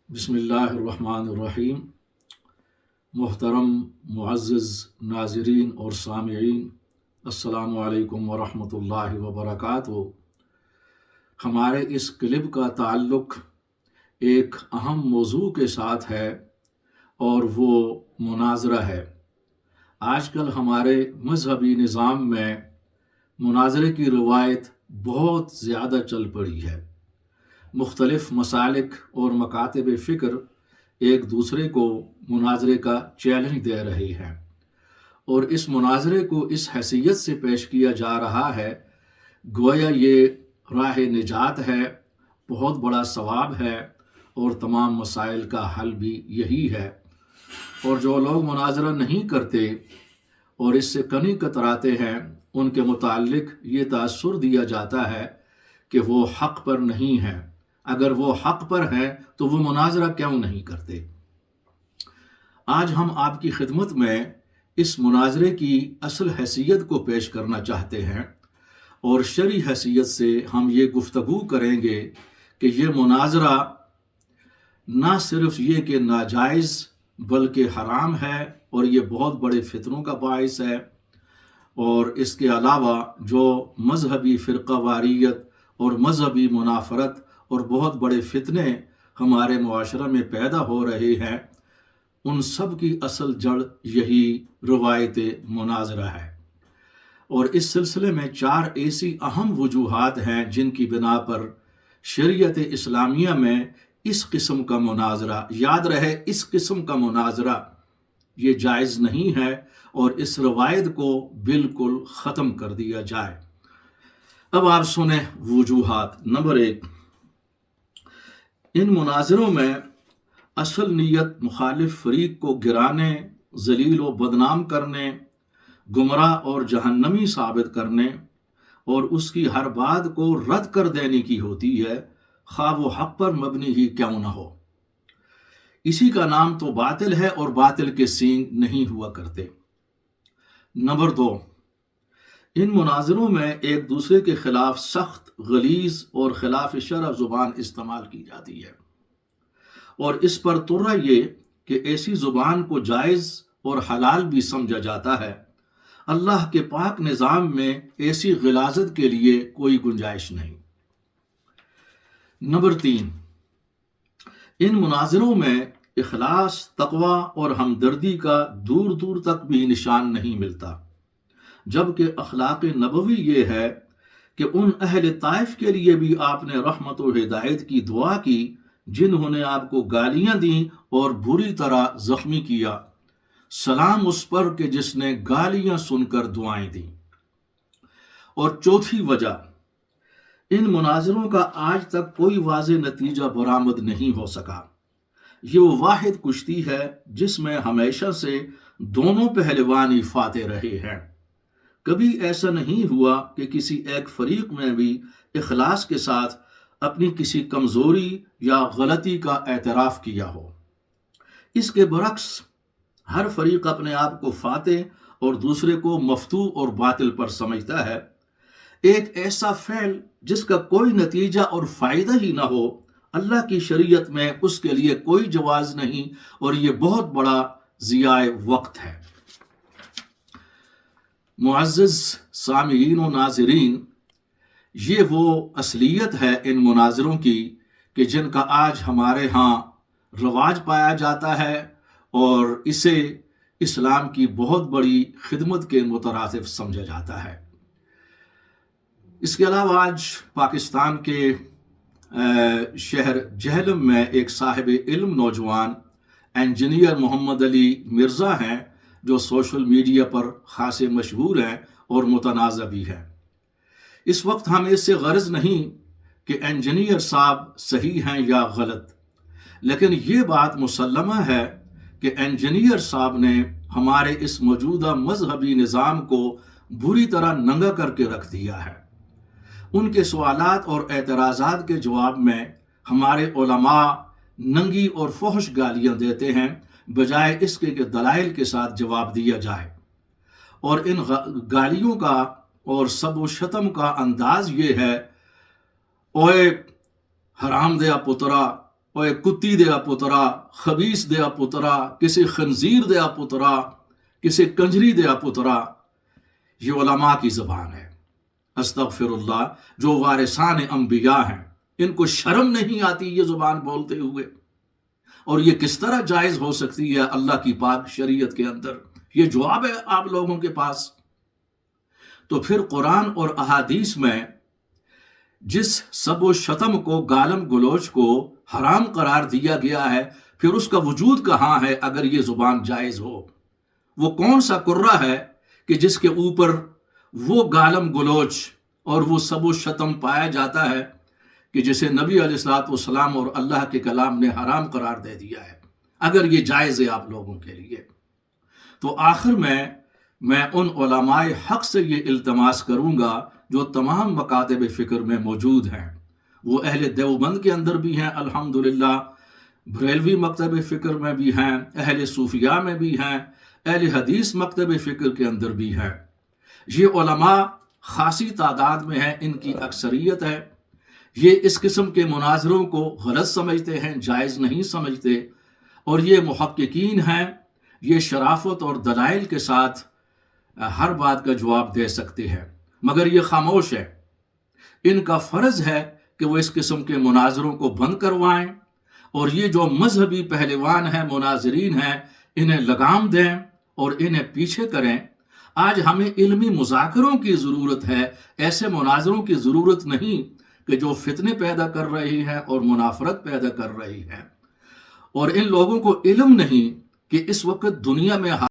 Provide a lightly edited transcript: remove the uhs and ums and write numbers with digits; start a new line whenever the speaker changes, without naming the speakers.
بسم اللہ الرحمن الرحیم۔ محترم معزز ناظرین اور سامعین، السلام علیکم ورحمۃ اللہ وبرکاتہ۔ ہمارے اس کلپ کا تعلق ایک اہم موضوع کے ساتھ ہے اور وہ مناظرہ ہے۔ آج کل ہمارے مذہبی نظام میں مناظرے کی روایت بہت زیادہ چل پڑی ہے۔ مختلف مسالک اور مکاتب فکر ایک دوسرے کو مناظرے کا چیلنج دے رہے ہیں، اور اس مناظرے کو اس حیثیت سے پیش کیا جا رہا ہے گویا یہ راہ نجات ہے، بہت بڑا ثواب ہے، اور تمام مسائل کا حل بھی یہی ہے۔ اور جو لوگ مناظرہ نہیں کرتے اور اس سے کنی کتراتے ہیں، ان کے متعلق یہ تاثر دیا جاتا ہے کہ وہ حق پر نہیں ہیں۔ اگر وہ حق پر ہیں تو وہ مناظرہ کیوں نہیں کرتے؟ آج ہم آپ کی خدمت میں اس مناظرے کی اصل حیثیت کو پیش کرنا چاہتے ہیں، اور شرعی حیثیت سے ہم یہ گفتگو کریں گے کہ یہ مناظرہ نہ صرف یہ کہ ناجائز بلکہ حرام ہے، اور یہ بہت بڑے فتنوں کا باعث ہے، اور اس کے علاوہ جو مذہبی فرقہ واریت اور مذہبی منافرت اور بہت بڑے فتنے ہمارے معاشرہ میں پیدا ہو رہے ہیں، ان سب کی اصل جڑ یہی روایت مناظرہ ہے۔ اور اس سلسلے میں 4 ایسی اہم وجوہات ہیں جن کی بنا پر شریعت اسلامیہ میں اس قسم کا مناظرہ، یاد رہے اس قسم کا مناظرہ یہ جائز نہیں ہے، اور اس روایت کو بالکل ختم کر دیا جائے۔ اب آپ سنیں وجوہات۔ نمبر 1، ان مناظروں میں اصل نیت مخالف فریق کو گرانے، ذلیل و بدنام کرنے، گمراہ اور جہنمی ثابت کرنے اور اس کی ہر بات کو رد کر دینے کی ہوتی ہے، خواہ وہ حق پر مبنی ہی کیوں نہ ہو۔ اسی کا نام تو باطل ہے، اور باطل کے سینگ نہیں ہوا کرتے۔ نمبر 2، ان مناظروں میں ایک دوسرے کے خلاف سخت، غلیظ اور خلاف شرع زبان استعمال کی جاتی ہے، اور اس پر طرح یہ کہ ایسی زبان کو جائز اور حلال بھی سمجھا جاتا ہے۔ اللہ کے پاک نظام میں ایسی غلاظت کے لیے کوئی گنجائش نہیں۔ نمبر 3، ان مناظروں میں اخلاص، تقوی اور ہمدردی کا دور دور تک بھی نشان نہیں ملتا، جبکہ اخلاق نبوی یہ ہے کہ ان اہل طائف کے لیے بھی آپ نے رحمت و ہدایت کی دعا کی جنہوں نے آپ کو گالیاں دیں اور بری طرح زخمی کیا۔ سلام اس پر کہ جس نے گالیاں سن کر دعائیں دیں۔ اور چوتھی وجہ، ان مناظروں کا آج تک کوئی واضح نتیجہ برآمد نہیں ہو سکا۔ یہ وہ واحد کشتی ہے جس میں ہمیشہ سے دونوں پہلوان ہی فاتح رہے ہیں۔ کبھی ایسا نہیں ہوا کہ کسی ایک فریق میں بھی اخلاص کے ساتھ اپنی کسی کمزوری یا غلطی کا اعتراف کیا ہو۔ اس کے برعکس ہر فریق اپنے آپ کو فاتح اور دوسرے کو مفتوح اور باطل پر سمجھتا ہے۔ ایک ایسا فعل جس کا کوئی نتیجہ اور فائدہ ہی نہ ہو، اللہ کی شریعت میں اس کے لیے کوئی جواز نہیں، اور یہ بہت بڑا ضیاع وقت ہے۔ معزز سامعین و ناظرین، یہ وہ اصلیت ہے ان مناظروں کی کہ جن کا آج ہمارے ہاں رواج پایا جاتا ہے، اور اسے اسلام کی بہت بڑی خدمت کے مترادف سمجھا جاتا ہے۔ اس کے علاوہ آج پاکستان کے شہر جہلم میں ایک صاحب علم نوجوان انجینئر محمد علی مرزا ہیں، جو سوشل میڈیا پر خاصے مشہور ہیں اور متنازع بھی ہیں۔ اس وقت ہمیں اس سے غرض نہیں کہ انجینئر صاحب صحیح ہیں یا غلط، لیکن یہ بات مسلمہ ہے کہ انجینئر صاحب نے ہمارے اس موجودہ مذہبی نظام کو بری طرح ننگا کر کے رکھ دیا ہے۔ ان کے سوالات اور اعتراضات کے جواب میں ہمارے علماء ننگی اور فحش گالیاں دیتے ہیں، بجائے اس کے کہ دلائل کے ساتھ جواب دیا جائے۔ اور ان گالیوں کا اور سب و شتم کا انداز یہ ہے: اوئے حرام دیا پترا، اوے کتی دیا پترا، خبیث دیا پترا، کسی خنزیر دیا پترا، کسی کنجری دیا پترا، یہ علماء کی زبان ہے۔ استغفر اللہ، جو وارثان انبیاء ہیں، ان کو شرم نہیں آتی یہ زبان بولتے ہوئے؟ اور یہ کس طرح جائز ہو سکتی ہے اللہ کی پاک شریعت کے اندر؟ یہ جواب ہے آپ لوگوں کے پاس۔ تو پھر قرآن اور احادیث میں جس سب و شتم کو، گالم گلوچ کو حرام قرار دیا گیا ہے، پھر اس کا وجود کہاں ہے اگر یہ زبان جائز ہو؟ وہ کون سا قرہ ہے کہ جس کے اوپر وہ گالم گلوچ اور وہ سب و شتم پایا جاتا ہے کہ جسے نبی علیہ الصلوۃ والسلام اور اللہ کے کلام نے حرام قرار دے دیا ہے، اگر یہ جائز ہے آپ لوگوں کے لیے؟ تو آخر میں ان علماء حق سے یہ التماس کروں گا جو تمام مکاتب فکر میں موجود ہیں، وہ اہل دیوبند کے اندر بھی ہیں الحمدللہ، بریلوی مکتب فکر میں بھی ہیں، اہل صوفیہ میں بھی ہیں، اہل حدیث مکتب فکر کے اندر بھی ہیں۔ یہ علماء خاصی تعداد میں ہیں، ان کی اکثریت ہے۔ یہ اس قسم کے مناظروں کو غلط سمجھتے ہیں، جائز نہیں سمجھتے، اور یہ محققین ہیں، یہ شرافت اور دلائل کے ساتھ ہر بات کا جواب دے سکتے ہیں، مگر یہ خاموش ہے۔ ان کا فرض ہے کہ وہ اس قسم کے مناظروں کو بند کروائیں، اور یہ جو مذہبی پہلوان ہیں، مناظرین ہیں، انہیں لگام دیں اور انہیں پیچھے کریں۔ آج ہمیں علمی مذاکروں کی ضرورت ہے، ایسے مناظروں کی ضرورت نہیں کہ جو فتنے پیدا کر رہی ہیں اور منافرت پیدا کر رہی ہیں۔ اور ان لوگوں کو علم نہیں کہ اس وقت دنیا میں